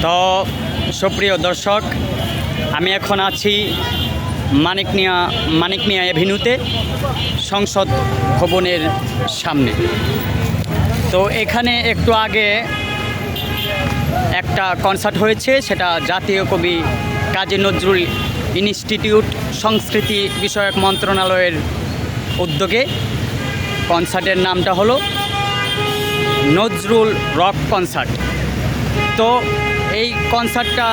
তো সুপ্রিয় দর্শক, আমি এখন আছি মানিক মিয়া এভিনিউতে, সংসদ ভবনের সামনে। তো এখানে একটু আগে একটা কনসার্ট হয়েছে, সেটা জাতীয় কবি কাজী নজরুল ইনস্টিটিউট সংস্কৃতি বিষয়ক মন্ত্রণালয়ের উদ্যোগে। কনসার্টের নামটা হলো নজরুল রক কনসার্ট। তো এই কনসার্টটা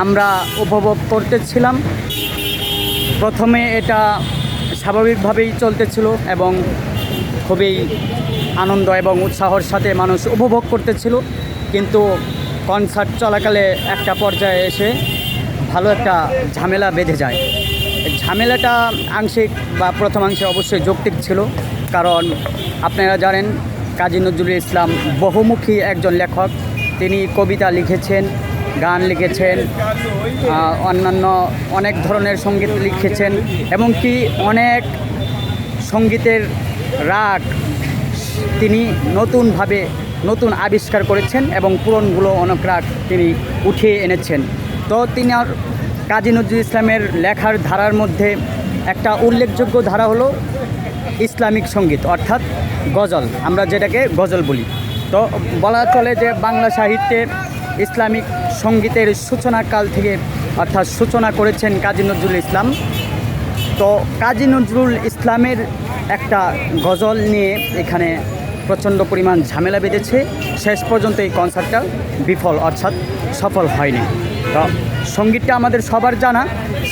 আমরা উপভোগ করতেছিলাম। প্রথমে এটা স্বাভাবিকভাবেই চলতেছিল এবং খুবই আনন্দ এবং উৎসাহর সাথে মানুষ উপভোগ করতেছিল, কিন্তু কনসার্ট চলাকালে একটা পর্যায়ে এসে ভালো একটা ঝামেলা বেঁধে যায়। ঝামেলাটা আংশিক বা প্রথমাংশে অবশ্যই যৌক্তিক ছিল, কারণ আপনারা জানেন কাজী নজরুল ইসলাম বহুমুখী একজন লেখক। তিনি কবিতা লিখেছেন, গান লিখেছেন, অন্যান্য অনেক ধরনের সঙ্গীত লিখেছেন, এমনকি অনেক সঙ্গীতের রাগ তিনি নতুন আবিষ্কার করেছেন এবং পুরনগুলো অনেক রাগ তিনি উঠিয়ে এনেছেন। তো তিনি আর কাজী নজরুল ইসলামের লেখার ধারার মধ্যে একটা উল্লেখযোগ্য ধারা হলো ইসলামিক সঙ্গীত, অর্থাৎ গজল, আমরা যেটাকে গজল বলি। তো বলা চলে যে বাংলা সাহিত্যে ইসলামিক সঙ্গীতের সূচনাকাল থেকে, অর্থাৎ সূচনা করেছেন কাজী নজরুল ইসলাম। তো কাজী নজরুল ইসলামের একটা গজল নিয়ে এখানে প্রচণ্ড পরিমাণ ঝামেলা বেঁধেছে। শেষ পর্যন্ত এই কনসার্টটা বিফল, অর্থাৎ সফল হয়নি। তো সঙ্গীতটা আমাদের সবার জানা,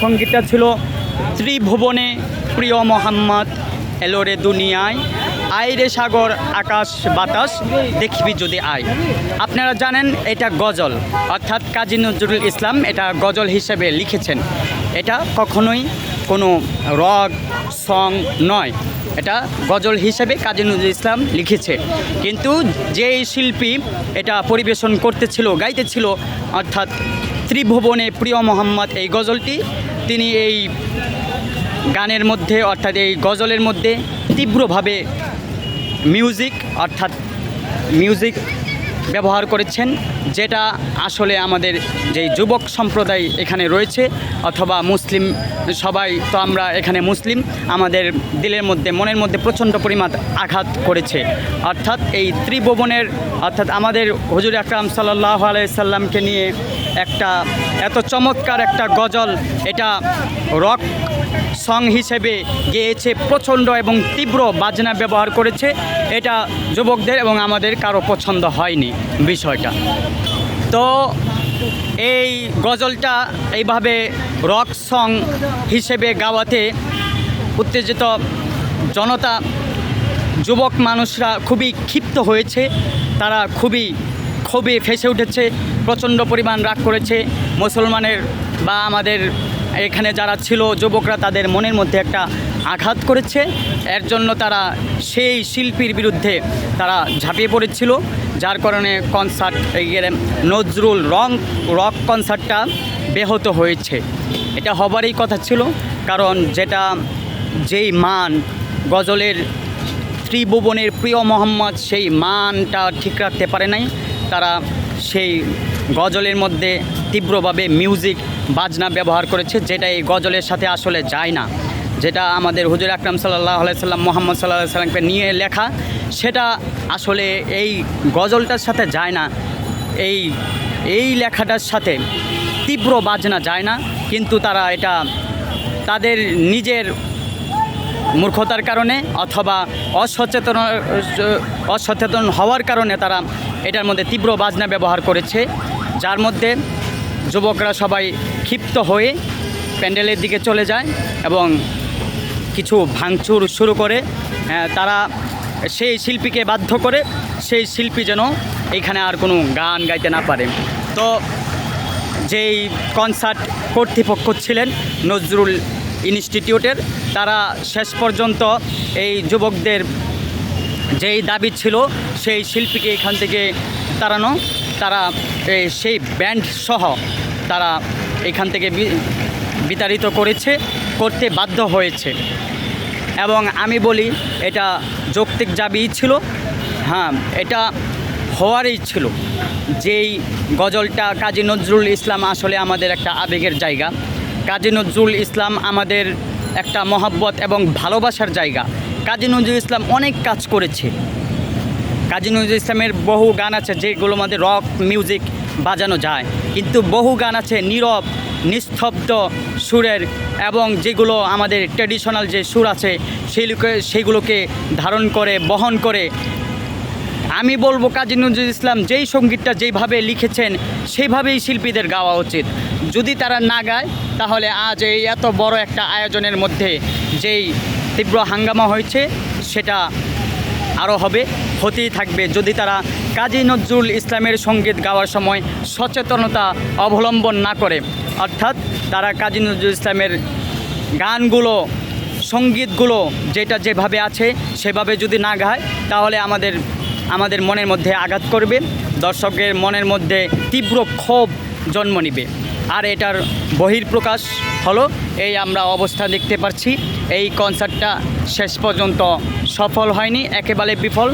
সঙ্গীতটা ছিল ত্রিভুবনে প্রিয় মোহাম্মদ এলো রে দুনিয়ায়, আয় রে সাগর আকাশ বাতাস দেখবি যদি আয়। আপনারা জানেন এটা গজল, অর্থাৎ কাজী নজরুল ইসলাম এটা গজল হিসেবে লিখেছেন। এটা কখনোই কোনো রক সং নয়, এটা গজল হিসেবে কাজী নজরুল ইসলাম লিখেছে। কিন্তু যেই শিল্পী এটা পরিবেশন করতেছিল, গাইতেছিল, অর্থাৎ ত্রিভুবনে প্রিয় মোহাম্মদ এই গজলটি, তিনি এই গানের মধ্যে, অর্থাৎ এই গজলের মধ্যে তীব্রভাবে মিউজিক ব্যবহার করেছেন, যেটা আসলে আমাদের যে যুবক সম্প্রদায় এখানে রয়েছে, অথবা মুসলিম সবাই তো আমরা এখানে মুসলিম, আমাদের দিলের মধ্যে, মনের মধ্যে প্রচণ্ড পরিমাণ আঘাত করেছে। অর্থাৎ এই ত্রিভুবনের, অর্থাৎ আমাদের হুজুর আকরাম সাল্লাল্লাহু আলাইহি সাল্লামকে নিয়ে একটা এত চমৎকার একটা গজল, এটা রক সং হিসেবে গেয়েছে, প্রচণ্ড এবং তীব্র বাজনা ব্যবহার করেছে। এটা যুবকদের এবং আমাদের কারো পছন্দ হয়নি বিষয়টা। তো এই গজলটা এইভাবে রক সং হিসেবে গাওয়াতে উত্তেজিত জনতা, যুবক মানুষরা খুবই ক্ষিপ্ত হয়েছে, তারা খুবই ফেসে উঠেছে, প্রচণ্ড পরিমাণ রাগ করেছে। মুসলমানের বা আমাদের এখানে যারা ছিল যুবকরা, তাদের মনের মধ্যে একটা আঘাত করেছে। এর জন্য তারা সেই শিল্পীর বিরুদ্ধে তারা ঝাঁপিয়ে পড়েছিল, যার কারণে কনসার্ট নজরুল রক কনসার্টটা ব্যাহত হয়েছে। এটা হবারই কথা ছিল, কারণ যেই মান গজলের ত্রিভুবনের প্রিয় মোহাম্মদ, সেই মানটা ঠিক রাখতে পারে নাই তারা। সেই গজলের মধ্যে তীব্রভাবে মিউজিক বাজনা ব্যবহার করেছে, যেটা এই গজলের সাথে আসলে যায় না। যেটা আমাদের হুজুর আকরাম সাল্লাল্লাহু আলাইহি সাল্লাম, মোহাম্মদ সাল্লাল্লাহু আলাইহি সাল্লামকে নিয়ে লেখা, সেটা আসলে এই গজলটার সাথে যায় না। এই লেখাটার সাথে তীব্র বাজনা যায় না, কিন্তু তারা এটা তাদের নিজের মূর্খতার কারণে অথবা অসচেতন হওয়ার কারণে তারা এটার মধ্যে তীব্র বাজনা ব্যবহার করেছে, যার মধ্যে যুবকরা সবাই ক্ষিপ্ত হয়ে প্যান্ডেলের দিকে চলে যায় এবং কিছু ভাঙচুর শুরু করে। তারা সেই শিল্পীকে বাধ্য করে সেই শিল্পী যেন এইখানে আর কোনো গান গাইতে না পারে। তো যেই কনসার্ট কর্তৃপক্ষ ছিলেন নজরুল ইনস্টিটিউটের, তারা শেষ পর্যন্ত এই যুবকদের যেই দাবি ছিল সেই শিল্পীকে এখান থেকে তাড়ানো, তারা সেই ব্যান্ড সহ তারা এখান থেকে বিতাড়িত করতে বাধ্য হয়েছে। এবং আমি বলি এটা যৌক্তিক দাবি ছিল। হ্যাঁ, এটা হওয়ারই ছিল। যেই গজলটা কাজী নজরুল ইসলাম আসলে আমাদের একটা আবেগের জায়গা। কাজী নজরুল ইসলাম আমাদের একটা মহব্বত এবং ভালোবাসার জায়গা। কাজী নজরুল ইসলাম অনেক কাজ করেছে। কাজী নজরুল ইসলামের বহু গান আছে যেগুলোর মধ্যে রক মিউজিক বাজানো যায়, কিন্তু বহু গান আছে নীরব নিস্তব্ধ সুরের, এবং যেগুলো আমাদের ট্র্যাডিশনাল যে সুর আছে সেইগুলোকে ধারণ করে বহন করে। আমি বলবো কাজী নজরুল ইসলাম যেই সঙ্গীতটা যেইভাবে লিখেছেন সেইভাবেই শিল্পীদের গাওয়া উচিত। যদি তারা না গায় তাহলে আজ এই এত বড় একটা আয়োজনের মধ্যে যেই তীব্র হাঙ্গামা হয়েছে সেটা আরও হবে, হতেই থাকবে যদি তারা কাজী নজরুল ইসলামের সঙ্গীত গাওয়ার সময় সচেতনতা অবলম্বন না করে। অর্থাৎ তারা কাজী নজরুল ইসলামের গানগুলো সঙ্গীতগুলো যেটা যেভাবে আছে সেভাবে যদি না গায় তাহলে আমাদের মনের মধ্যে আঘাত করবে, দর্শকের মনের মধ্যে তীব্র ক্ষোভ জন্ম নিবে। আর এটার বহিঃপ্রকাশ হলো এই আমরা অবস্থা দেখতে পাচ্ছি। এই কনসার্টটা শেষ পর্যন্ত সফল হয়নি, একেবারে বিফল।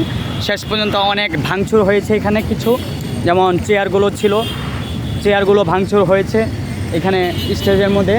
শেষ পর্যন্ত অনেক ভাঙচুর হয়েছে এখানে, কিছু যেমন চেয়ারগুলো ছিল চেয়ারগুলো ভাঙচুর হয়েছে এখানে স্টেজের মধ্যে।